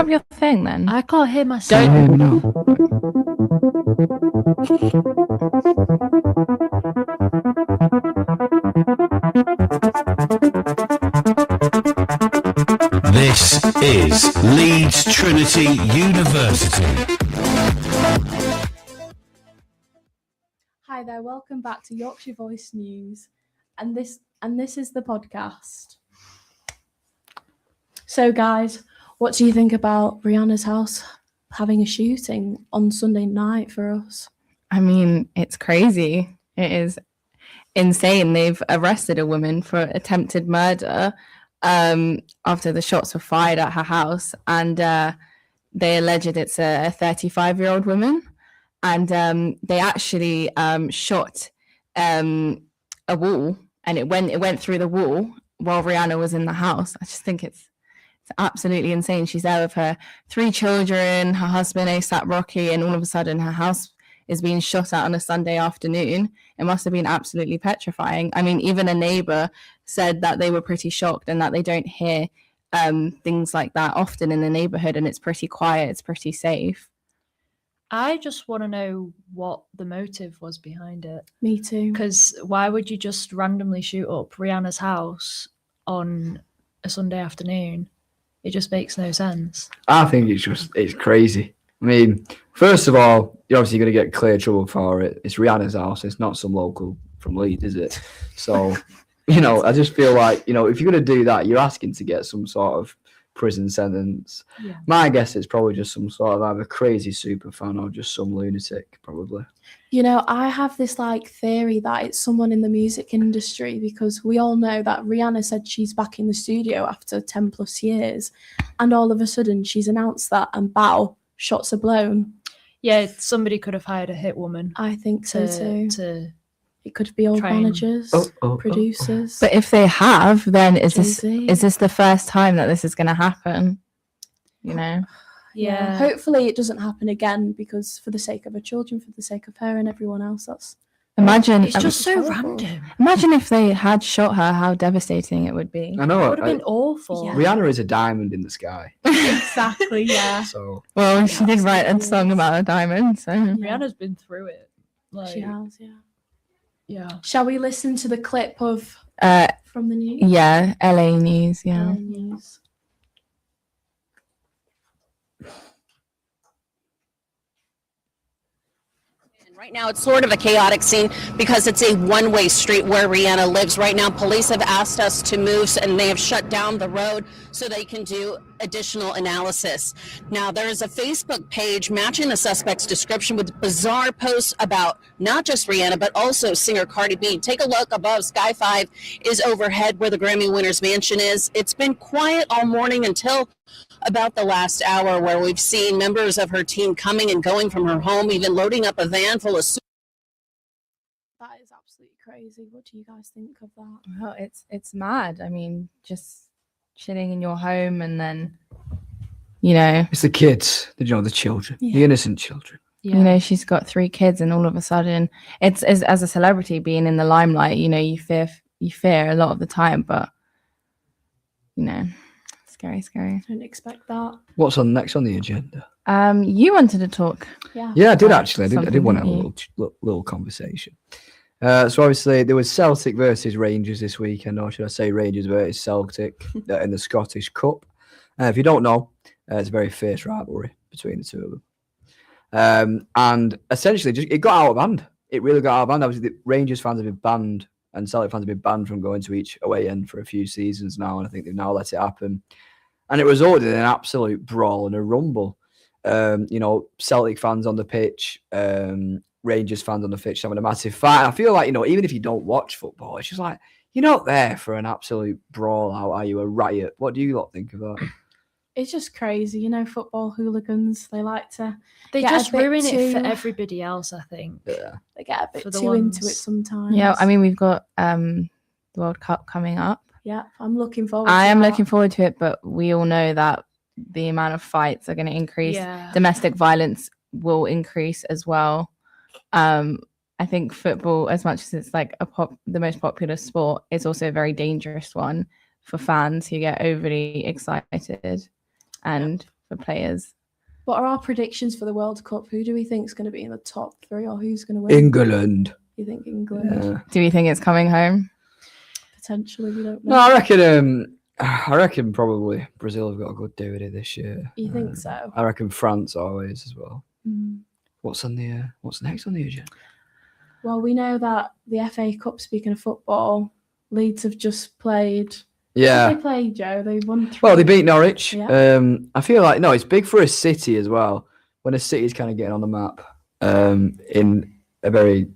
up your thing then. I can't hear myself. This is Leeds Trinity University. Hi there, welcome back to Yorkshire Voice News, and this is the podcast. So guys, what do you think about Rihanna's house having a shooting on Sunday night for us? I mean, it's crazy. It is insane. They've arrested a woman for attempted murder after the shots were fired at her house, and they alleged it's a 35-year-old woman, and they actually shot a wall, and it went through the wall while Rihanna was in the house. I just think it's absolutely insane. She's there with her 3 children, her husband A$AP Rocky, and all of a sudden her house is being shot at on a Sunday afternoon. It must have been absolutely petrifying. I mean, even a neighbor said that they were pretty shocked and that they don't hear things like that often in the neighborhood, and it's pretty quiet, it's pretty safe. I just want to know what the motive was behind it. Me too. Because why would you just randomly shoot up Rihanna's house on a Sunday afternoon? It just makes no sense. I think it's crazy. I mean, first of all, you're obviously going to get clear trouble for it. It's Rihanna's house. It's not some local from Leeds, is it? So, I just feel like, if you're going to do that, you're asking to get some sort of prison sentence. Yeah. My guess is probably just some sort of either crazy super fan or just some lunatic, probably. I have this theory that it's someone in the music industry, because we all know that Rihanna said she's back in the studio after 10 plus years, and all of a sudden she's announced that, and bow, shots are blown. Yeah, somebody could have hired a hit woman. I think so too. It could be old train. Managers, producers. But if they have, then is this the first time that this is going to happen? Yeah. Hopefully it doesn't happen again, because for the sake of her children, for the sake of her and everyone else, imagine. It's just so random. Imagine if they had shot her, how devastating it would be. I know. It would have been awful. Yeah. Rihanna is a diamond in the sky. Exactly, yeah. So she did write a song about a diamond. So Rihanna's been through it. She has, yeah. Yeah. Shall we listen to the clip of from the news? Yeah, LA News, yeah. LA News. Right now, it's sort of a chaotic scene because it's a one-way street where Rihanna lives. Right now, police have asked us to move, and they have shut down the road so they can do additional analysis. Now, there is a Facebook page matching the suspect's description with bizarre posts about not just Rihanna, but also singer Cardi B. Take a look above. Sky 5 is overhead where the Grammy winner's mansion is. It's been quiet all morning until about the last hour, where we've seen members of her team coming and going from her home, even loading up a van full of. That is absolutely crazy. What do you guys think of that? Well, it's mad. I mean, just chilling in your home, and then, it's the kids, the children, the innocent children. Yeah. She's got 3 kids, and all of a sudden, it's as a celebrity being in the limelight. You fear a lot of the time, but scary. I didn't expect that. What's next on the agenda? You wanted to talk. Yeah, I did actually. I did want to have a little conversation. So obviously there was Celtic versus Rangers this weekend, or should I say Rangers versus Celtic in the Scottish Cup. If you don't know, it's a very fierce rivalry between the two of them. And essentially, it got out of hand. It really got out of hand. Obviously, the Rangers fans have been banned, and Celtic fans have been banned from going to each away end for a few seasons now, and I think they've now let it happen. And it resulted in an absolute brawl and a rumble. Celtic fans on the pitch, Rangers fans on the pitch having a massive fight. I feel like, even if you don't watch football, it's just like, you're not there for an absolute brawl out, are you? A riot. What do you lot think of that? It's just crazy, football hooligans. They like to. They just ruin it for everybody else, I think. Yeah. They get a bit too into it sometimes. Yeah, I mean, we've got the World Cup coming up. Yeah, I'm looking forward to it. I am looking forward to it, but we all know that the amount of fights are going to increase. Yeah. Domestic violence will increase as well. I think football, as much as it's the most popular sport, is also a very dangerous one for fans who get overly excited and for players. What are our predictions for the World Cup? Who do we think is going to be in the top 3, or who's going to win? England. You think England? Yeah. Do you think it's coming home? Potentially, we don't know. No, I reckon probably Brazil have got a good do with it this year. You think so? I reckon France always as well. Mm. What's next on the agenda? Well, we know that the FA Cup, speaking of football, Leeds have just played. Yeah. What did they played, Joe? They won 3. Well, they beat Norwich. Yeah. I feel like, no, it's big for a city as well. When a city is kind of getting on the map in a very,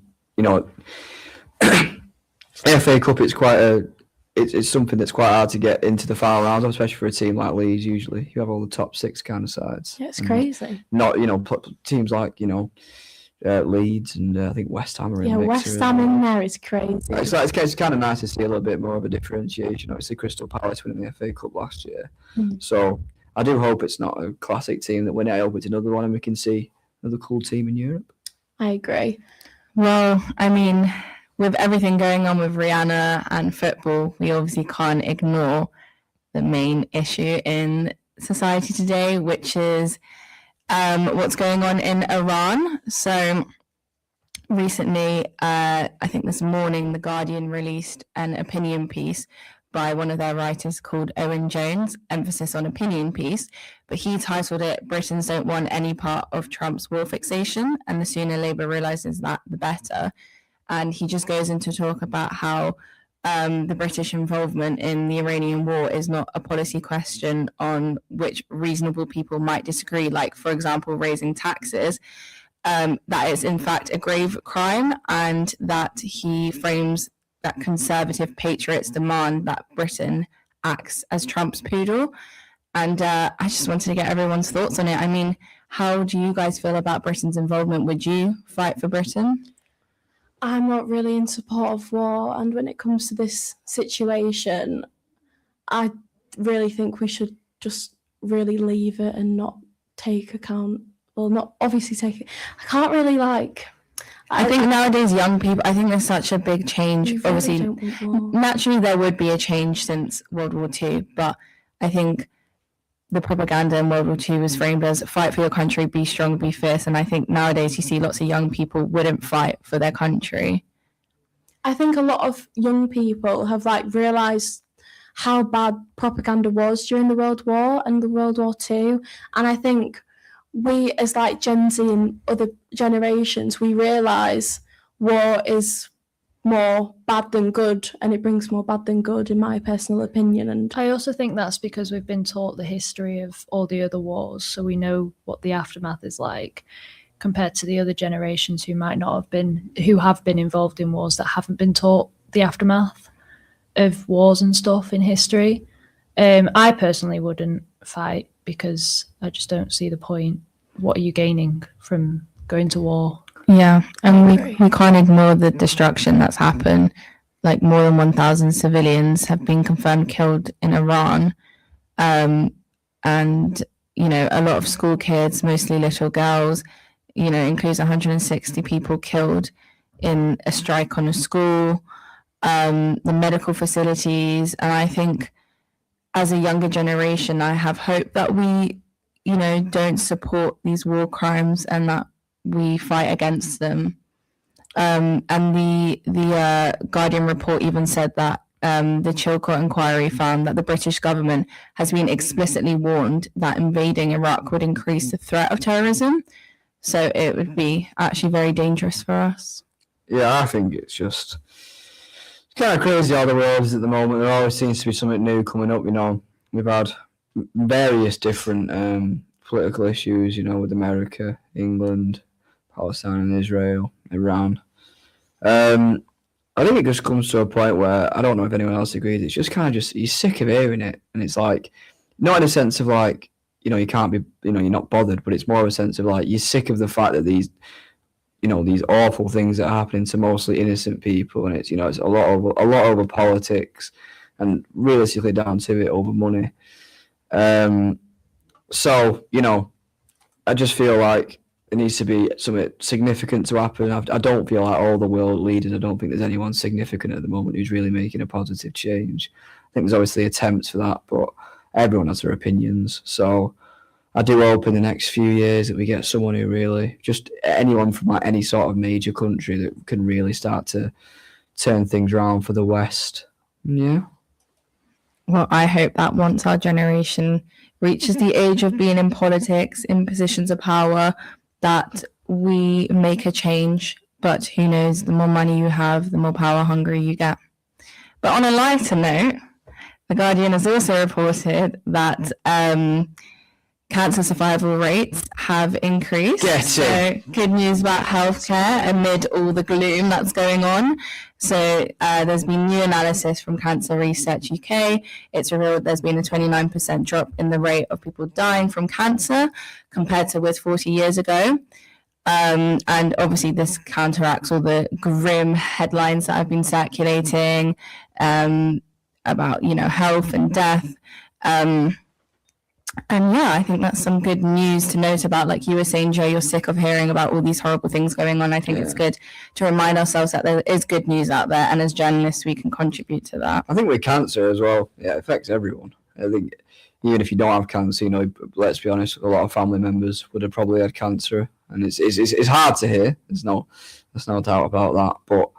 FA Cup, it's something that's quite hard to get into the final rounds, especially for a team like Leeds. Usually, you have all the top 6 kind of sides. Yeah, it's crazy. Not, teams like Leeds and I think West Ham are in. Yeah, the mix West Ham in there is crazy. It's kind of nice to see a little bit more of a differentiation. Obviously, Crystal Palace winning the FA Cup last year, so I do hope it's not a classic team that win it. I hope it's another one, and we can see another cool team in Europe. I agree. Well, I mean, with everything going on with Rihanna and football, we obviously can't ignore the main issue in society today, which is what's going on in Iran. So recently, I think this morning, The Guardian released an opinion piece by one of their writers called Owen Jones, emphasis on opinion piece, but he titled it, "Britons don't want any part of Trump's war fixation, and the sooner Labour realises that, the better." And he just goes into talk about how the British involvement in the Iranian war is not a policy question on which reasonable people might disagree, like, for example, raising taxes, that is in fact a grave crime, and that he frames that conservative patriots demand that Britain acts as Trump's poodle. And I just wanted to get everyone's thoughts on it. I mean, how do you guys feel about Britain's involvement? Would you fight for Britain? I'm not really in support of war, and when it comes to this situation, I really think we should just really leave it and not take account. Well, not obviously take it. I can't really I think nowadays young people, I think there's such a big change. we really Obviously, don't want war. naturally there would be a change since World War II, but I think the propaganda in World War II was framed as fight for your country, be strong, be fierce. And I think nowadays you see lots of young people wouldn't fight for their country. I think a lot of young people have realised how bad propaganda was during the World War and the World War II. And I think we as Gen Z and other generations, we realise war is more bad than good, and it brings more bad than good, in my personal opinion. And I also think that's because we've been taught the history of all the other wars, so we know what the aftermath is like, compared to the other generations who might not have been, who have been involved in wars that haven't been taught the aftermath of wars and stuff in history. I personally wouldn't fight because I just don't see the point. What are you gaining from going to war? Yeah, and we can't ignore the destruction that's happened. Like, more than 1,000 civilians have been confirmed killed in Iran. And, a lot of school kids, mostly little girls, includes 160 people killed in a strike on a school, the medical facilities. And I think as a younger generation, I have hope that we, don't support these war crimes and that we fight against them. And the Guardian report even said that the Chilcot inquiry found that the British government has been explicitly warned that invading Iraq would increase the threat of terrorism. So it would be actually very dangerous for us. Yeah, I think it's kind of crazy how the world is at the moment. There always seems to be something new coming up. We've had various different political issues, with America, England, Palestine and Israel, Iran. I think it just comes to a point where I don't know if anyone else agrees. It's just kind of you're sick of hearing it, and it's not in a sense of you can't be, you're not bothered, but it's more of a sense of you're sick of the fact that these awful things that are happening to mostly innocent people, and it's it's a lot over politics, and realistically down to it over money. So I just feel like there needs to be something significant to happen. I don't feel like all the world leaders, I don't think there's anyone significant at the moment who's really making a positive change. I think there's obviously attempts for that, but everyone has their opinions. So I do hope in the next few years that we get someone who really, just anyone from like any sort of major country that can really start to turn things around for the West. Yeah. Well, I hope that once our generation reaches the age of being in politics, in positions of power, that we make a change. But who knows, the more money you have, the more power hungry you get. But on a lighter note, The Guardian has also reported that cancer survival rates have increased. So good news about healthcare amid all the gloom that's going on. So there's been new analysis from Cancer Research UK. It's revealed there's been a 29% drop in the rate of people dying from cancer compared to with 40 years ago. And obviously this counteracts all the grim headlines that have been circulating about, health and death. And yeah, I think that's some good news to note about. Like you were saying, Joe, you're sick of hearing about all these horrible things going on. I think it's good to remind ourselves that there is good news out there. And as journalists, we can contribute to that. I think with cancer as well, it affects everyone. I think even if you don't have cancer, let's be honest, a lot of family members would have probably had cancer. And it's hard to hear. There's no doubt about that. But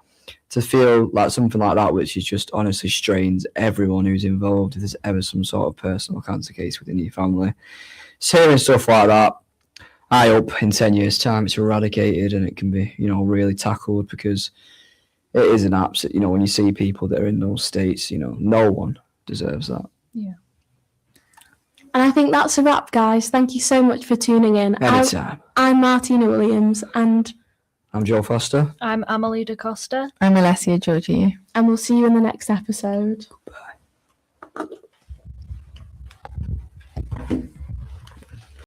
to feel like something like that, which is just honestly strains everyone who's involved, if there's ever some sort of personal cancer case within your family, so hearing stuff like that, I hope in 10 years' time it's eradicated and it can be, really tackled, because it is an absolute, when you see people that are in those states, no one deserves that. Yeah. And I think that's a wrap, guys. Thank you so much for tuning in. Anytime. I'm Martina Williams, and I'm Joe Foster. I'm Amelie Da Costa. I'm Alessia Georgiou. And we'll see you in the next episode.